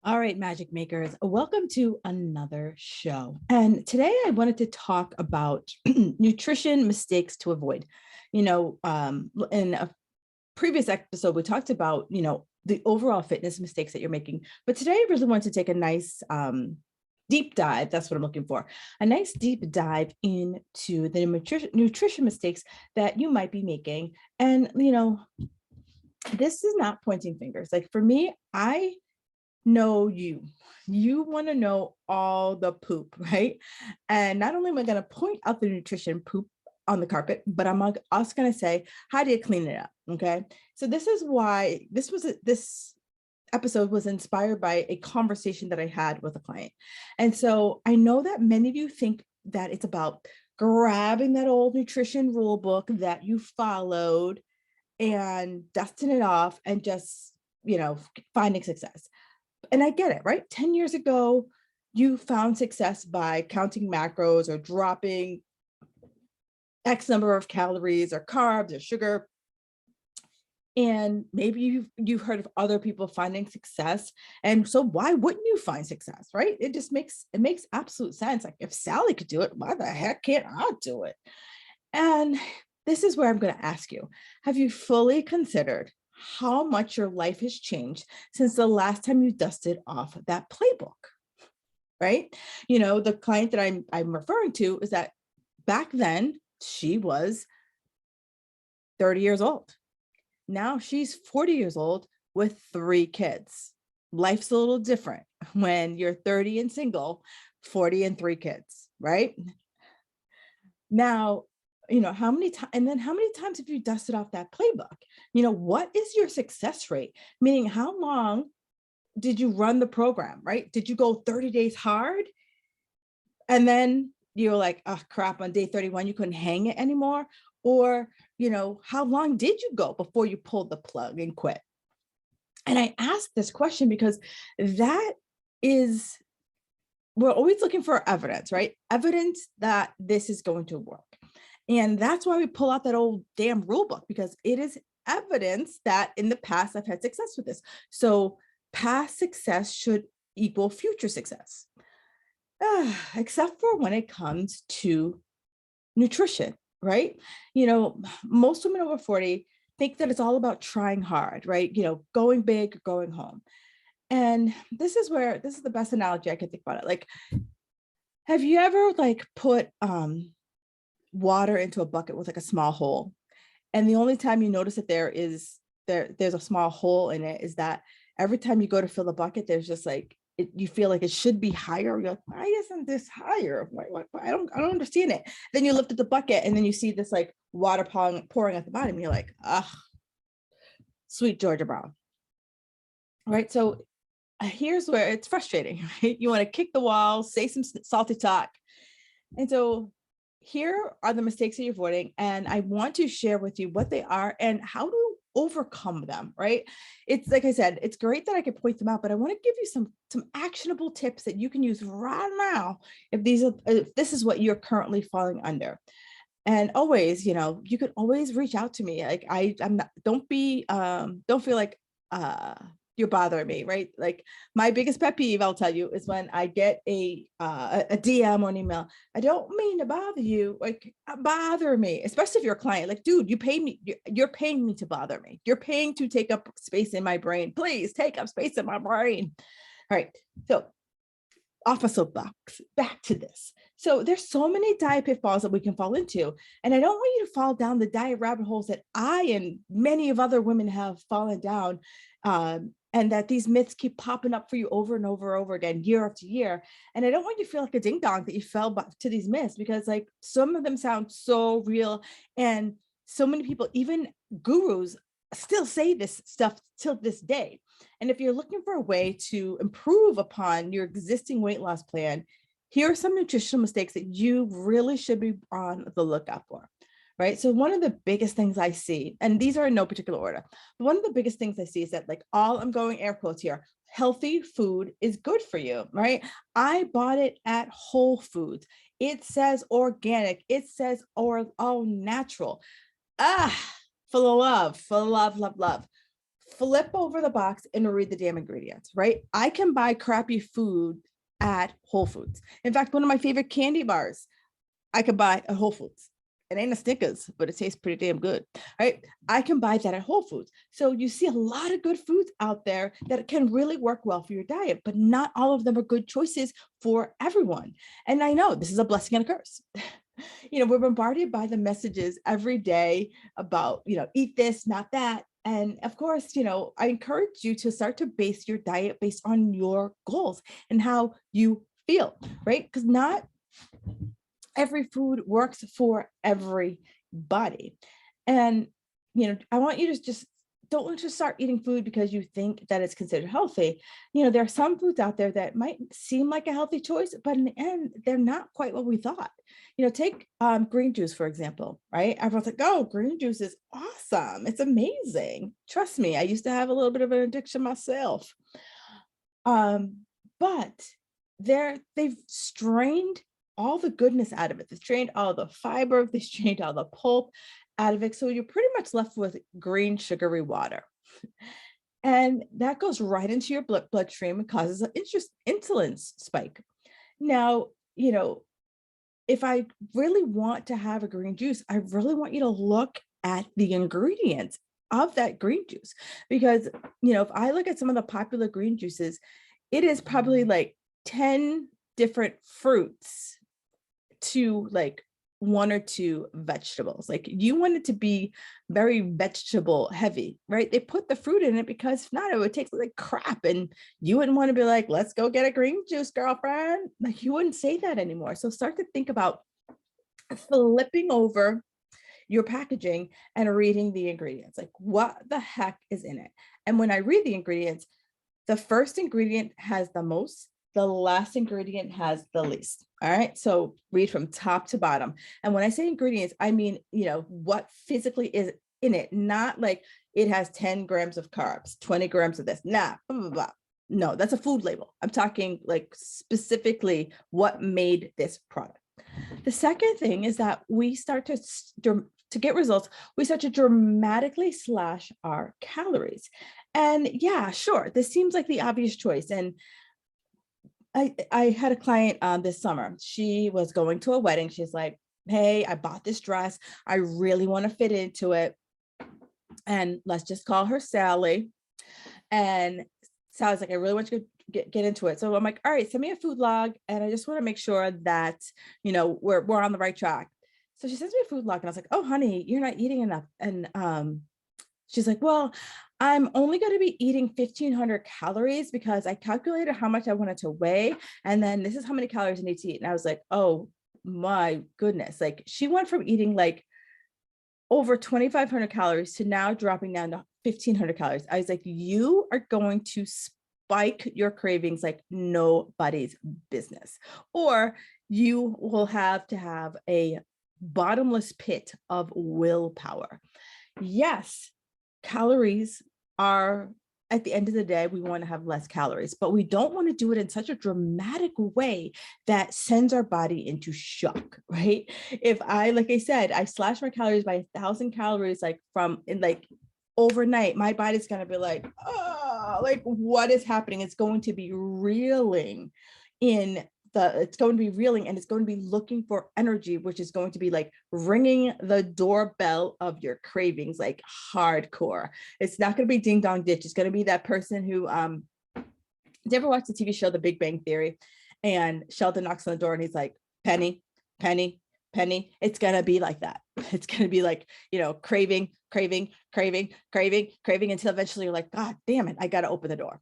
All right, magic makers, welcome to another show. And today I wanted to talk about nutrition mistakes to avoid. In a previous episode, we talked about, the overall fitness mistakes that you're making. But today I really want to take a nice deep dive. That's what I'm looking for. A nice deep dive into the nutrition mistakes that you might be making. And, this is not pointing fingers. Like for me, I know you want to know all the poop, right? And not only am I going to point out the nutrition poop on the carpet, but I'm also going to say, how do you clean it up? Okay. So this is why this episode was inspired by a conversation that I had with a client. And so I know that many of you think that it's about grabbing that old nutrition rule book that you followed and dusting it off and just, finding success. And I get it, right? 10 years ago, you found success by counting macros or dropping X number of calories or carbs or sugar. And maybe you've heard of other people finding success. And so why wouldn't you find success, right? It makes absolute sense. Like if Sally could do it, why the heck can't I do it? And this is where I'm going to ask you, have you fully considered how much your life has changed since the last time you dusted off that playbook, right? The client that I'm referring to is that back then she was 30 years old. Now she's 40 years old with 3 kids. Life's a little different when you're 30 and single, 40 and 3 kids, right? Now, how many times, and then how many times have you dusted off that playbook? What is your success rate? Meaning, how long did you run the program, right? Did you go 30 days hard? And then you're like, oh crap, on day 31, you couldn't hang it anymore? Or, how long did you go before you pulled the plug and quit? And I asked this question because we're always looking for evidence, right? Evidence that this is going to work. And that's why we pull out that old damn rule book, because it is evidence that in the past I've had success with this. So past success should equal future success, except for when it comes to nutrition, right? Most women over 40 think that it's all about trying hard, right? Going big, going home. And this is the best analogy I can think about it. Like, have you ever put water into a bucket with a small hole? And the only time you notice that there's a small hole in it is that every time you go to fill the bucket, there's just you feel like it should be higher. You're like, why isn't this higher? Why, I don't understand it. Then you lift up the bucket and then you see this water pouring at the bottom. You're like, ah, sweet Georgia Brown. Right. So here's where it's frustrating, right? You want to kick the wall, say some salty talk. And so here are the mistakes that you're avoiding. And I want to share with you what they are and how to overcome them, right? It's like I said, it's great that I can point them out, but I want to give you some actionable tips that you can use right now if this is what you're currently falling under. And always, you could always reach out to me. Like I'm not, don't feel like you're bothering me, right? Like my biggest pet peeve, I'll tell you, is when I get a DM or an email. I don't mean to bother you, bother me, especially if you're a client. Like, dude, you pay me, you're paying me to bother me. You're paying to take up space in my brain. Please take up space in my brain. All right. So off a soapbox, back to this. So there's so many diet pitfalls that we can fall into. And I don't want you to fall down the diet rabbit holes that I and many of other women have fallen down. And that these myths keep popping up for you over and over and over again, year after year. And I don't want you to feel like a ding dong that you fell to these myths, because some of them sound so real. And so many people, even gurus, still say this stuff till this day. And if you're looking for a way to improve upon your existing weight loss plan, here are some nutritional mistakes that you really should be on the lookout for. Right. So one of the biggest things I see, and these are in no particular order, but one of the biggest things I see is that I'm going air quotes here, healthy food is good for you. Right. I bought it at Whole Foods. It says organic. It says all natural. Full of love, love. flip over the box and read the damn ingredients, right? I can buy crappy food at Whole Foods. In fact, one of my favorite candy bars I could buy at Whole Foods. It ain't a Snickers, but it tastes pretty damn good, right? I can buy that at Whole Foods. So you see a lot of good foods out there that can really work well for your diet, but not all of them are good choices for everyone. And I know this is a blessing and a curse. We're bombarded by the messages every day about, eat this, not that. And of course, I encourage you to start to base your diet based on your goals and how you feel, right? Because not every food works for everybody. And, I want you to don't just start eating food because you think that it's considered healthy. There are some foods out there that might seem like a healthy choice, but in the end, they're not quite what we thought. Take green juice, for example, right? Everyone's like, oh, green juice is awesome. It's amazing. Trust me, I used to have a little bit of an addiction myself. But they've strained all the goodness out of it. They've strained all the fiber, they've strained all the pulp out of it. So you're pretty much left with green sugary water. And that goes right into your bloodstream and causes an insulin spike. Now, if I really want to have a green juice, I really want you to look at the ingredients of that green juice. Because, if I look at some of the popular green juices, it is probably like 10 different fruits to like 1 or 2 vegetables. Like you want it to be very vegetable heavy, right? They put the fruit in it because if not, it would taste like crap. And you wouldn't want to be like, let's go get a green juice, girlfriend. Like you wouldn't say that anymore. So start to think about flipping over your packaging and reading the ingredients. Like what the heck is in it? And when I read the ingredients, the first ingredient has the most, the last ingredient has the least. All right. So read from top to bottom. And when I say ingredients, I mean, what physically is in it, not like it has 10 grams of carbs, 20 grams of this, blah, blah, blah. No, that's a food label. I'm talking like specifically what made this product. The second thing is that we start to get results, we start to dramatically slash our calories. And yeah, sure, this seems like the obvious choice. And I had a client this summer. She was going to a wedding. She's like, hey, I bought this dress. I really want to fit into it. And let's just call her Sally. And Sally's like, I really want you to get into it. So I'm like, all right, send me a food log. And I just want to make sure that, we're on the right track. So she sends me a food log and I was like, oh, honey, you're not eating enough. And she's like, well, I'm only going to be eating 1,500 calories because I calculated how much I wanted to weigh. And then this is how many calories I need to eat. And I was like, oh my goodness. Like she went from eating like over 2,500 calories to now dropping down to 1,500 calories. I was like, you are going to spike your cravings like nobody's business, or you will have to have a bottomless pit of willpower. Yes, calories are, at the end of the day, we want to have less calories, but we don't want to do it in such a dramatic way that sends our body into shock, right? If like I said, I slash my calories by 1,000 calories, like overnight, my body's going to be like, oh, like what is happening? It's going to be reeling it's going to be reeling and it's going to be looking for energy, which is going to be like ringing the doorbell of your cravings, like hardcore. It's not going to be ding dong ditch. It's going to be that person who, did you ever watch the TV show, The Big Bang Theory? And Sheldon knocks on the door and he's like, Penny, Penny, Penny. It's going to be like that. It's going to be like, craving until eventually you're like, God damn it, I got to open the door.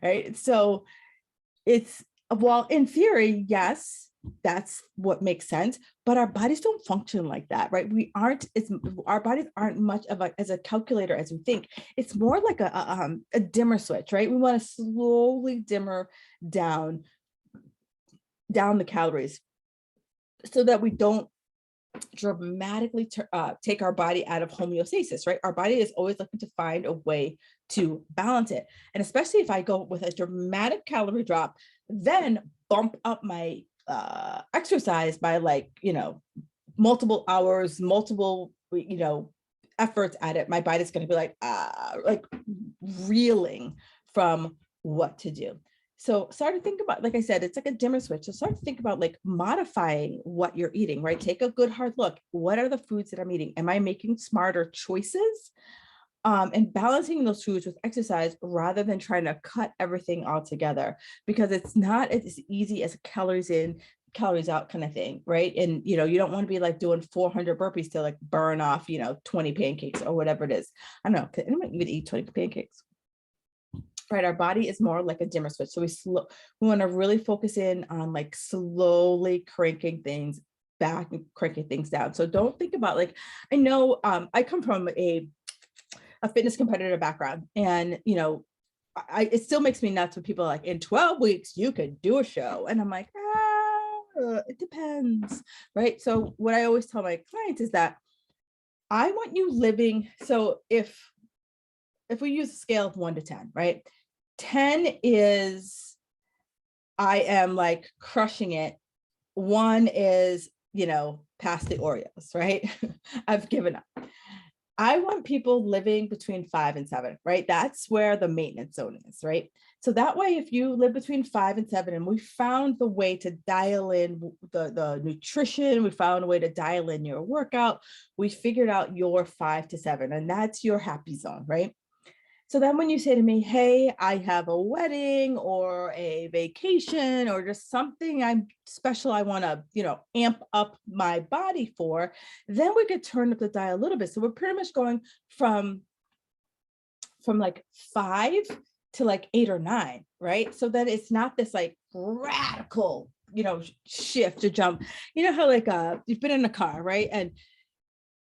Right. So well, in theory, yes, that's what makes sense, but our bodies don't function like that, right? Our bodies aren't much as a calculator as we think. It's more like a dimmer switch, right? We want to slowly dimmer down the calories so that we don't dramatically take our body out of homeostasis, right? Our body is always looking to find a way to balance it. And especially if I go with a dramatic calorie drop, then bump up my exercise by like, multiple hours, multiple, efforts at it, my body's going to be like reeling from what to do. So start to think about, like I said, it's like a dimmer switch. So start to think about like modifying what you're eating, right? Take a good hard look. What are the foods that I'm eating? Am I making smarter choices? And balancing those foods with exercise rather than trying to cut everything all together, because it's not as easy as calories in, calories out kind of thing, right? And you don't want to be like doing 400 burpees to like burn off 20 pancakes or whatever it is. I don't know, can anyone even eat 20 pancakes? Right, our body is more like a dimmer switch, so we want to really focus in on like slowly cranking things back and cranking things down. So don't think about like, I know I come from a fitness competitor background, and it still makes me nuts when people are like, in 12 weeks you could do a show, and I'm like, it depends, right? So what I always tell my clients is that I want you living, so if we use a scale of 1 to 10, right? 10 is I am like crushing it. 1 is, past the Oreos, right? I've given up. I want people living between 5 and 7, right? That's where the maintenance zone is, right? So that way, if you live between 5 and 7, and we found the way to dial in the nutrition, we found a way to dial in your workout, we figured out your 5 to 7, and that's your happy zone, right? So then when you say to me, hey, I have a wedding or a vacation or just something I'm special, I want to, amp up my body for, then we could turn up the dial a little bit. So we're pretty much going from like 5 to like 8 or 9, right? So that it's not this like radical, shift or jump. You know how like you've been in a car, right? And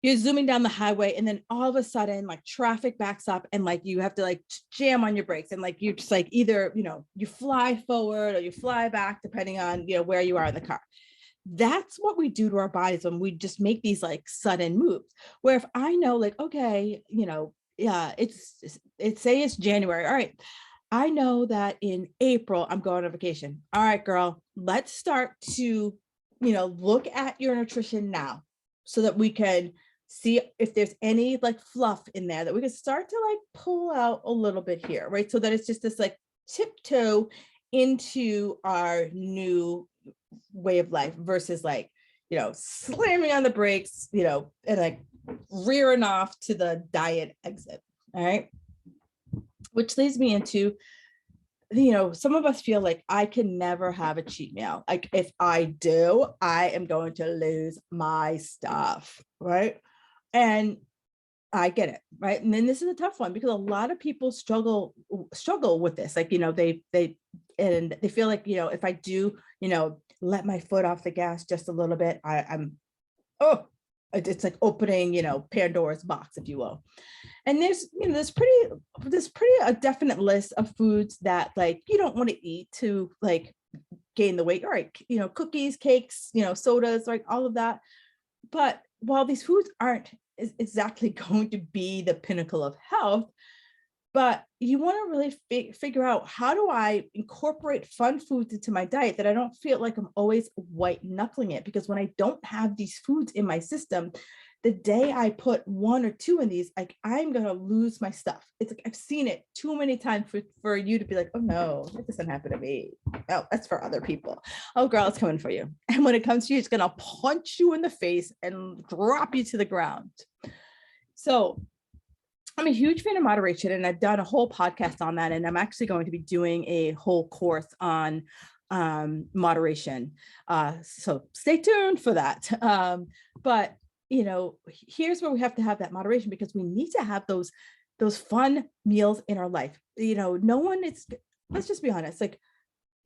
you're zooming down the highway, and then all of a sudden like traffic backs up, and like you have to like jam on your brakes, and like you just like either you fly forward or you fly back depending on where you are in the car. That's what we do to our bodies when we just make these like sudden moves, where if I know like, okay, yeah, it's say it's January, all right, I know that in April I'm going on vacation. All right, girl, let's start to look at your nutrition now, so that we can see if there's any like fluff in there that we can start to like pull out a little bit here, right? So that it's just this like tiptoe into our new way of life versus like, slamming on the brakes, and like rearing off to the diet exit. All right. Which leads me into, some of us feel like I can never have a cheat meal. Like if I do, I am going to lose my stuff, right? And I get it, right? And then this is a tough one because a lot of people struggle with this. Like, they feel like, if I do, let my foot off the gas just a little bit, it's like opening, Pandora's box, if you will. And there's pretty a definite list of foods that like you don't want to eat to like gain the weight. All right, cookies, cakes, sodas, like all of that. But while these foods aren't exactly going to be the pinnacle of health, but you want to really figure out, how do I incorporate fun foods into my diet that I don't feel like I'm always white knuckling it? Because when I don't have these foods in my system, the day I put 1 or 2 in these, like I'm going to lose my stuff. It's like, I've seen it too many times for you to be like, oh no, that doesn't happen to me. Oh, that's for other people. Oh girl, it's coming for you. And when it comes to you, it's going to punch you in the face and drop you to the ground. So I'm a huge fan of moderation, and I've done a whole podcast on that. And I'm actually going to be doing a whole course on moderation. So stay tuned for that. But here's where we have to have that moderation, because we need to have those fun meals in our life. Let's just be honest, like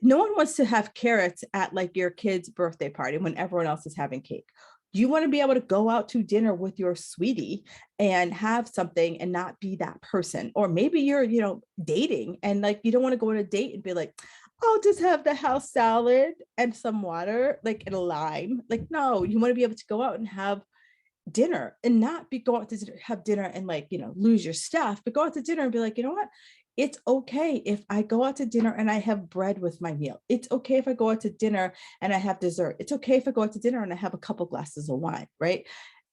no one wants to have carrots at like your kid's birthday party when everyone else is having cake. You want to be able to go out to dinner with your sweetie and have something and not be that person. Or maybe you're, dating, and like, you don't want to go on a date and be like, I'll just have the house salad and some water, like in a lime. Like, no, you want to be able to go out and have dinner and not go out to have dinner and like, lose your stuff, but go out to dinner and be like, you know what? It's okay if I go out to dinner and I have bread with my meal. It's okay if I go out to dinner and I have dessert. It's okay if I go out to dinner and I have a couple glasses of wine, right?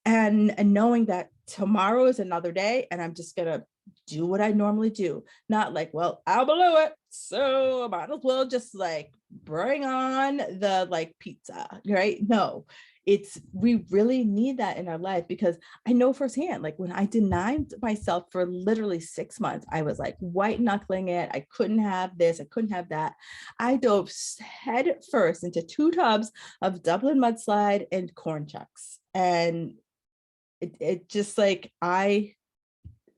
and knowing that tomorrow is another day and I'm just gonna do what I normally do. Not like, well, I'll blow it, so I might as well just like bring on the like pizza, right? No, we really need that in our life, because I know firsthand, like when I denied myself for literally 6 months, I was like white knuckling it. I couldn't have this, I couldn't have that. I dove head first into 2 tubs of Dublin mudslide and corn chucks. And it just like, I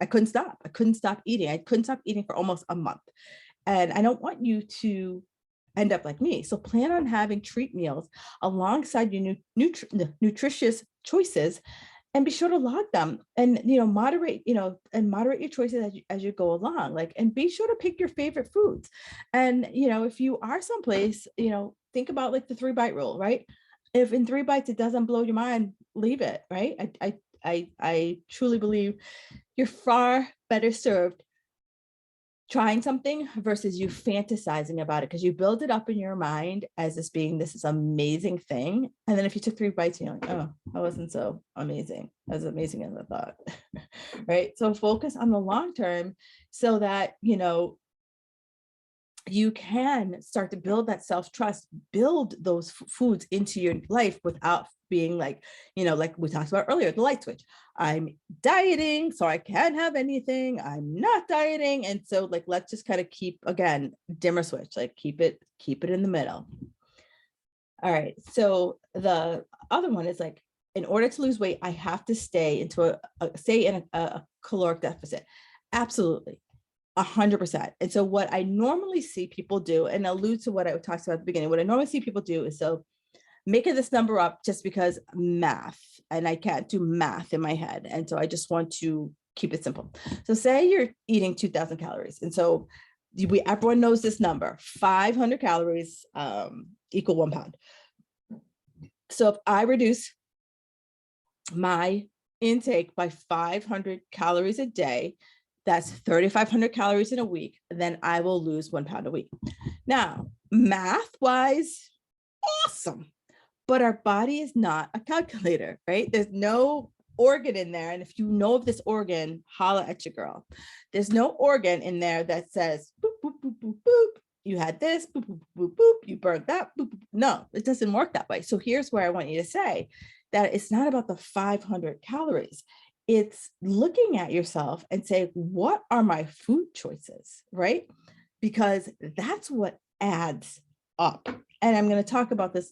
couldn't stop. I couldn't stop eating. I couldn't stop eating for almost a month. And I don't want you to end up like me. So plan on having treat meals alongside your nutritious choices, and be sure to log them, and moderate your choices as you go along. Like, and be sure to pick your favorite foods. And if you are someplace, think about like the 3-bite rule, right? If in 3 bites it doesn't blow your mind, leave it, right? I truly believe you're far better served trying something versus you fantasizing about it, because you build it up in your mind as this amazing thing. And then if you took 3 bites, you're like, oh, that wasn't so amazing, as amazing as I thought. Right? So focus on the long term so that, you can start to build that self-trust, build those foods into your life without being like, like we talked about earlier, the light switch. I'm dieting, so I can't have anything. I'm not dieting. And so like, let's just kind of keep, again, dimmer switch, like keep it in the middle. All right. So the other one is like, in order to lose weight, I have to stay in a caloric deficit. Absolutely. 100%. And so what I normally see people do, and allude to what I talked about at the beginning, what I normally see people do is, so making this number up just because math, and I can't do math in my head. And so I just want to keep it simple. So say you're eating 2,000 calories. And so everyone knows this number, 500 calories equal 1 pound. So if I reduce my intake by 500 calories a day, that's 3,500 calories in a week, then I will lose 1 pound a week. Now, math wise, awesome. But our body is not a calculator, right? There's no organ in there. And if you know of this organ, holla at your girl. There's no organ in there that says, boop, boop, boop, boop, boop. You had this, boop, boop, boop, boop. You burned that, boop, boop. No, it doesn't work that way. So here's where I want you to say that it's not about the 500 calories. It's looking at yourself and say, what are my food choices, right? Because that's what adds up. And I'm going to talk about this,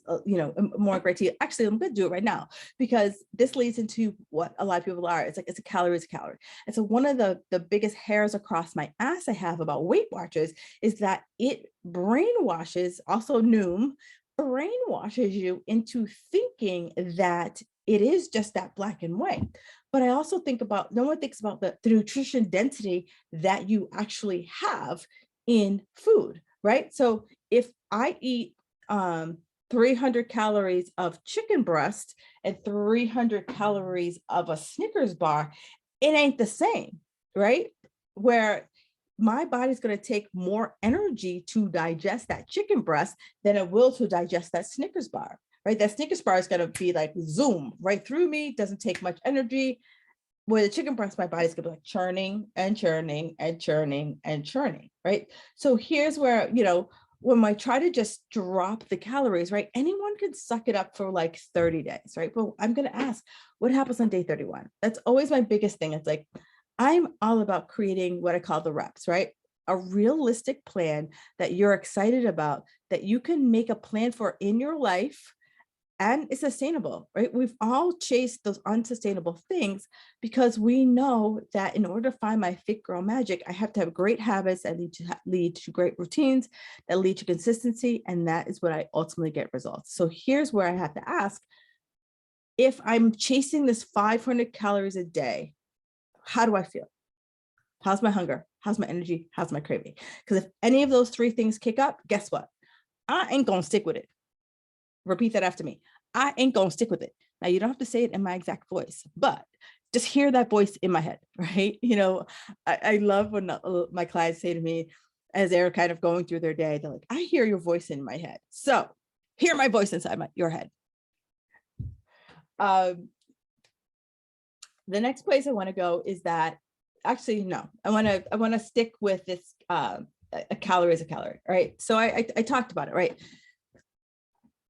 more great to you. Actually, I'm going to do it right now, because this leads into what a lot of people are. It's like, it's a calorie is a calorie. And so one of the biggest hairs across my ass I have about Weight Watchers is that it brainwashes, also Noom, brainwashes you into thinking that it is just that black and white. But I also think about, no one thinks about the nutrition density that you actually have in food, right? So if I eat 300 calories of chicken breast and 300 calories of a Snickers bar, it ain't the same, right? Where my body's going to take more energy to digest that chicken breast than it will to digest that Snickers bar, right? That Snickers bar is going to be like zoom right through me, doesn't take much energy. Where the chicken breast, my body's going to be like churning and churning and churning and churning, right? So here's where, when I try to just drop the calories, right? Anyone can suck it up for like 30 days, right? But I'm going to ask, what happens on day 31? That's always my biggest thing. It's like, I'm all about creating what I call the reps, right? A realistic plan that you're excited about, that you can make a plan for in your life, and it's sustainable, right? We've all chased those unsustainable things because we know that in order to find my fit girl magic, I have to have great habits that lead to great routines, that lead to consistency. And that is what I ultimately get results. So here's where I have to ask, if I'm chasing this 500 calories a day, how do I feel? How's my hunger? How's my energy? How's my craving? Because if any of those 3 things kick up, guess what? I ain't gonna stick with it. Repeat that after me. I ain't gonna stick with it. Now, you don't have to say it in my exact voice, but just hear that voice in my head, right? I love when my clients say to me, as they're kind of going through their day, they're like, I hear your voice in my head. So hear my voice inside your head. The next place I want to go is that, actually, no, I want to stick with this, a calorie is a calorie, right? So I talked about it, right?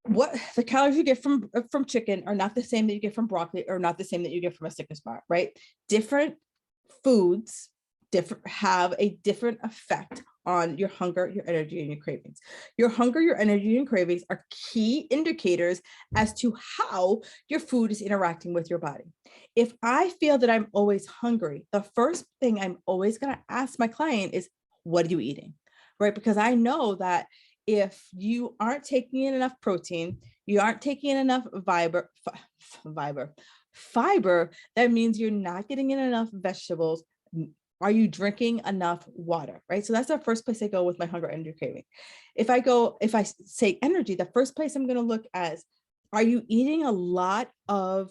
What the calories you get from chicken are not the same that you get from broccoli, or not the same that you get from a Snickers bar, right? Different foods have a different effect on your hunger, your energy, and your cravings. Your hunger, your energy, and cravings are key indicators as to how your food is interacting with your body. If I feel that I'm always hungry, the first thing I'm always going to ask my client is, what are you eating? Right? Because I know that if you aren't taking in enough protein, you aren't taking in enough fiber, that means you're not getting in enough vegetables. Are you drinking enough water? Right? So that's the first place I go with my hunger, energy, craving. If I say energy, the first place I'm going to look at, are you eating a lot of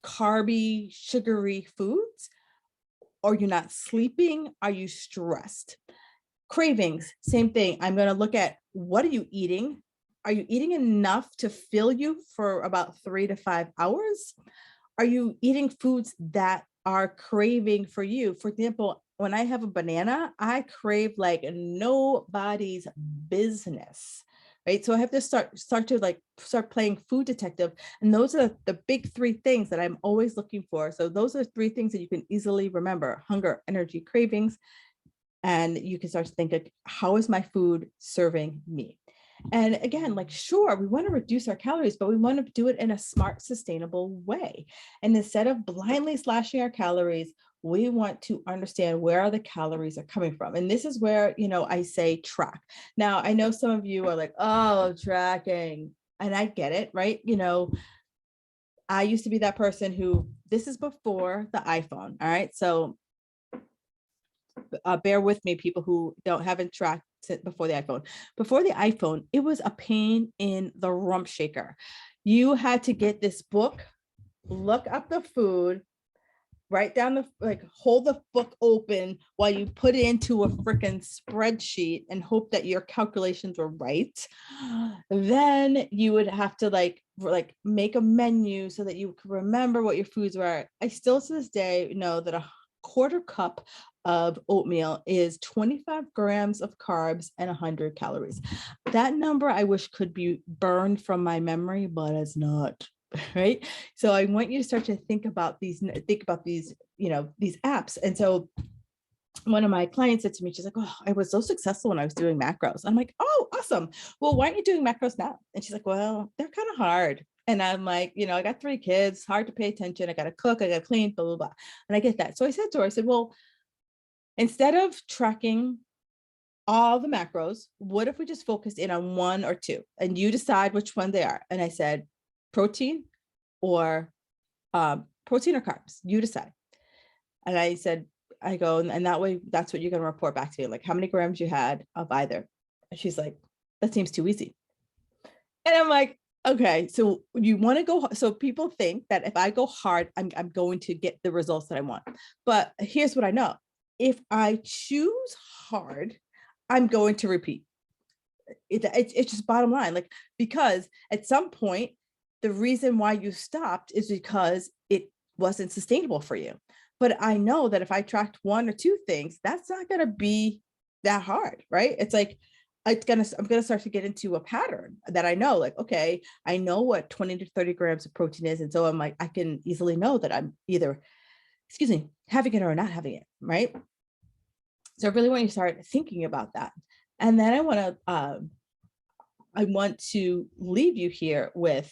carby, sugary foods? Are you not sleeping? Are you stressed? Cravings, same thing. I'm going to look at, what are you eating? Are you eating enough to fill you for about 3 to 5 hours? Are you eating foods that are craving for you? For example, when I have a banana, I crave like nobody's business, right? So I have to start playing food detective. And those are the big 3 things that I'm always looking for. So those are 3 things that you can easily remember: hunger, energy, cravings. And you can start to think, like, how is my food serving me? And again, like, sure, we want to reduce our calories, but we want to do it in a smart, sustainable way. And instead of blindly slashing our calories, we want to understand where the calories are coming from. And this is where, I say track. Now, I know some of you are like, oh, tracking. And I get it, right? I used to be that person who, this is before the iPhone. All right. So bear with me, people who haven't tracked it before the iPhone. Before the iPhone, it was a pain in the rump shaker. You had to get this book, look up the food, write down hold the book open while you put it into a freaking spreadsheet and hope that your calculations were right. Then you would have to make a menu so that you could remember what your foods were. I still to this day know that a quarter cup of oatmeal is 25 grams of carbs and 100 calories. That number I wish could be burned from my memory, but it's not. Right. So I want you to start to think about these these apps. And so one of my clients said to me, she's like, oh, I was so successful when I was doing macros. I'm like, oh, awesome. Well, why aren't you doing macros now? And she's like, well, they're kind of hard. And I'm like, I got 3 kids, hard to pay attention. I got to cook, I got to clean, blah, blah, blah. And I get that. So I said to her, I said, well, instead of tracking all the macros, what if we just focused in on 1 or 2 and you decide which one they are? And I said, protein or carbs, you decide. And I said, I go, and that way, that's what you're going to report back to me, like how many grams you had of either. And she's like, that seems too easy. And I'm like, okay, so you want to go, so people think that if I go hard, I'm going to get the results that I want. But here's what I know. If I choose hard, I'm going to repeat. It's just bottom line, because at some point, the reason why you stopped is because it wasn't sustainable for you. But I know that if I tracked 1 or 2 things, that's not going to be that hard, right? It's like, I'm going to start to get into a pattern that I know, okay, I know what 20 to 30 grams of protein is. And so I'm like, I can easily know that I'm either, having it or not having it, right? So I really want you to start thinking about that. And then I want to leave you here with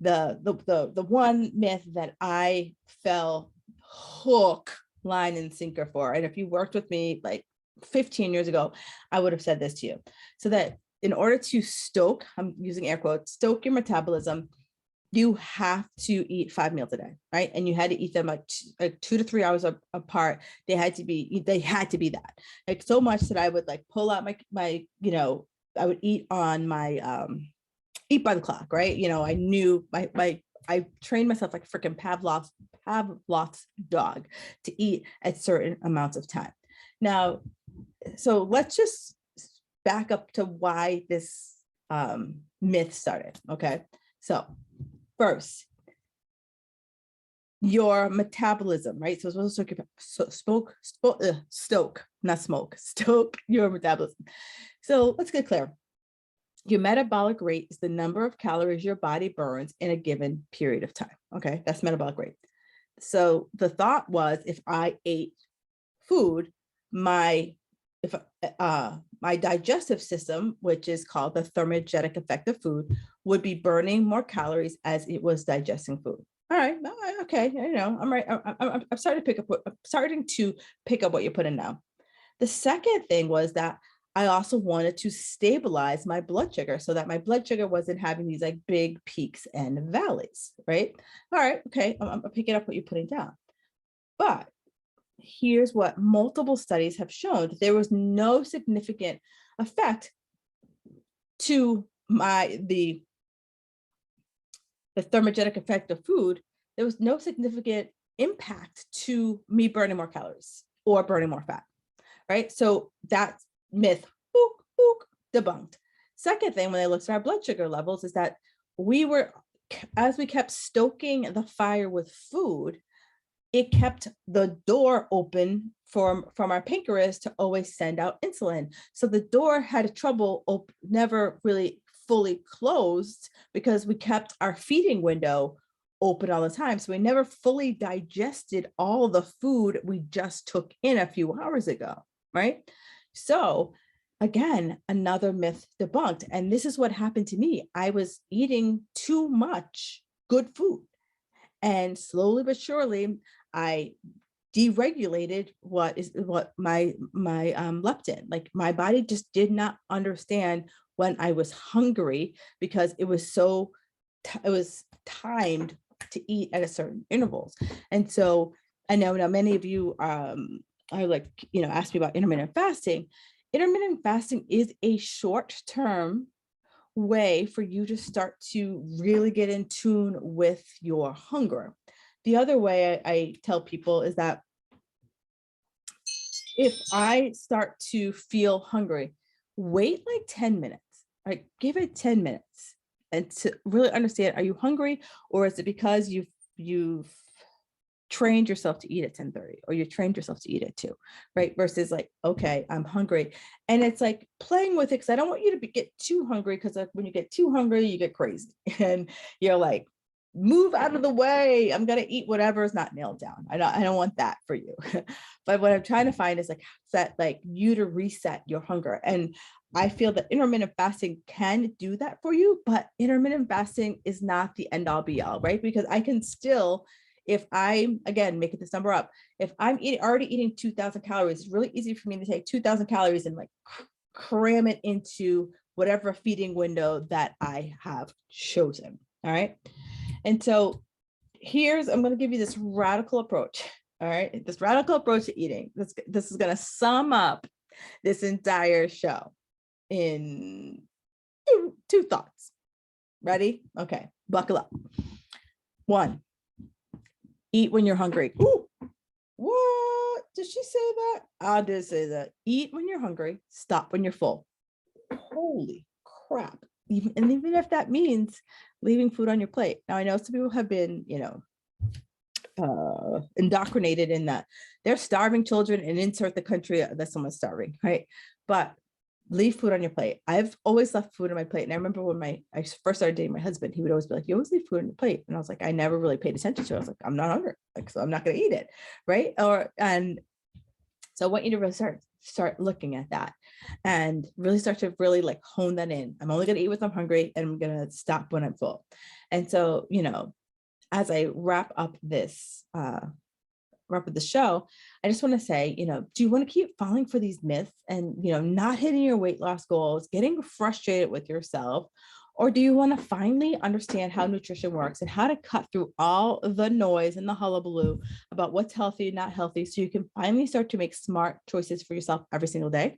the one myth that I fell hook, line, and sinker for. And if you worked with me 15 years ago, I would have said this to you. So that in order to stoke, I'm using air quotes, stoke your metabolism, you have to eat 5 meals a day, right? And you had to eat them like 2 to 3 hours apart. They had to be that, so much that I would pull out my I would eat on my eat by the clock, right? I knew I trained myself like freaking Pavlov's dog to eat at certain amounts of time. Now, so let's just back up to why this myth started. Okay. So first, your metabolism, right? So it's supposed to stoke your metabolism. So let's get clear. Your metabolic rate is the number of calories your body burns in a given period of time. Okay, that's metabolic rate. So the thought was, if I ate food, my digestive system, which is called the thermogenic effect of food, would be burning more calories as it was digesting food. All right, okay, I'm right. I'm starting to pick up what you're putting down. The second thing was that I also wanted to stabilize my blood sugar so that my blood sugar wasn't having these like big peaks and valleys, right? All right, okay, I'm picking up what you're putting down. But here's what multiple studies have shown, that there was no significant effect to the thermogenic effect of food. There was no significant impact to me burning more calories or burning more fat, right? So that's myth, debunked. Second thing, when they looked at our blood sugar levels, is that as we kept stoking the fire with food, it kept the door open from our pancreas to always send out insulin. So the door had trouble, never really fully closed, because we kept our feeding window open all the time. So we never fully digested all the food we just took in a few hours ago, right? So again, another myth debunked. And this is what happened to me. I was eating too much good food. And slowly but surely, I deregulated what my leptin. Like, my body just did not understand when I was hungry, because it was timed to eat at a certain intervals. And so I know now many of you are like, ask me about intermittent fasting. Intermittent fasting is a short-term way for you to start to really get in tune with your hunger. The other way I tell people is that if I start to feel hungry, wait like 10 minutes, right? Give it 10 minutes and to really understand, are you hungry, or is it because you've trained yourself to eat at 10:30, or you trained yourself to eat at 2, right? Versus like, okay, I'm hungry. And it's like playing with it, because I don't want you to get too hungry, because when you get too hungry, you get crazy and you're like, move out of the way. I'm going to eat whatever is not nailed down. I don't want that for you. But what I'm trying to find is like you to reset your hunger. And I feel that intermittent fasting can do that for you, but intermittent fasting is not the end all be all, right? Because I can still, if I'm, again, making this number up, if I'm already eating 2,000 calories, it's really easy for me to take 2,000 calories and like cram it into whatever feeding window that I have chosen. All right. And so I'm going to give you this radical approach. All right. This radical approach to eating. This is going to sum up this entire show in two thoughts. Ready? Okay. Buckle up. 1, eat when you're hungry. Ooh, what? Did she say that? I did say that. Eat when you're hungry. Stop when you're full. Holy crap. Even if that means leaving food on your plate. Now, I know some people have been, indoctrinated in that they're starving children and insert the country that someone's starving, right? But leave food on your plate. I've always left food on my plate. And I remember when I first started dating my husband, he would always be like, you always leave food on your plate. And I was like, I never really paid attention to it. I was like, I'm not hungry. Like, so I'm not going to eat it. Right. And so I want you to really start looking at that and really start to really like hone that in. I'm only going to eat when I'm hungry, and I'm going to stop when I'm full. And so, as I wrap up this show, I just want to say, do you want to keep falling for these myths and, not hitting your weight loss goals, getting frustrated with yourself? Or do you want to finally understand how nutrition works and how to cut through all the noise and the hullabaloo about what's healthy and not healthy, so you can finally start to make smart choices for yourself every single day?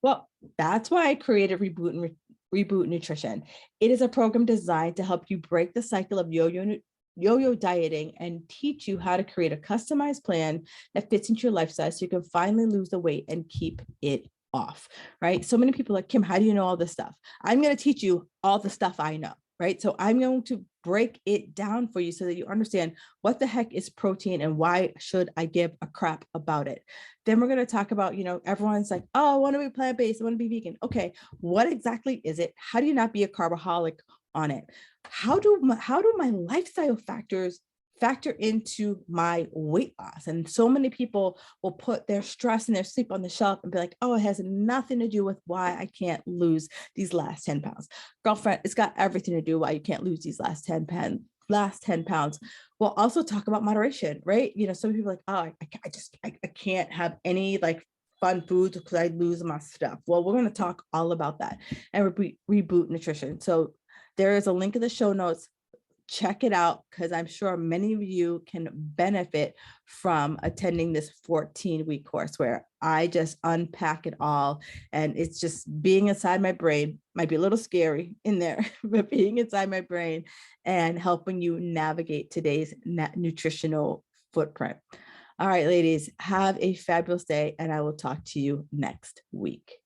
Well, that's why I created Reboot Nutrition. It is a program designed to help you break the cycle of yo-yo dieting and teach you how to create a customized plan that fits into your lifestyle, so you can finally lose the weight and keep it off, right? So many people are like, Kim, how do you know all this stuff? I'm going to teach you all the stuff I know, right? So I'm going to break it down for you so that you understand what the heck is protein and why should I give a crap about it. Then we're going to talk about, everyone's like, oh, I want to be plant-based, I want to be vegan. Okay, what exactly is it? How do you not be a carboholic on it? How do my lifestyle factors factor into my weight loss? And so many people will put their stress and their sleep on the shelf and be like, oh, it has nothing to do with why I can't lose these last 10 pounds. Girlfriend, it's got everything to do why you can't lose these last 10 pounds. We'll also talk about moderation, right? Some people are like, oh, I can't have any like fun foods because I lose my stuff. Well, we're going to talk all about that and reboot nutrition. So there is a link in the show notes. Check it out, because I'm sure many of you can benefit from attending this 14-week course where I just unpack it all. And it's just being inside my brain, might be a little scary in there, but being inside my brain and helping you navigate today's nutritional footprint. All right, ladies, have a fabulous day, and I will talk to you next week.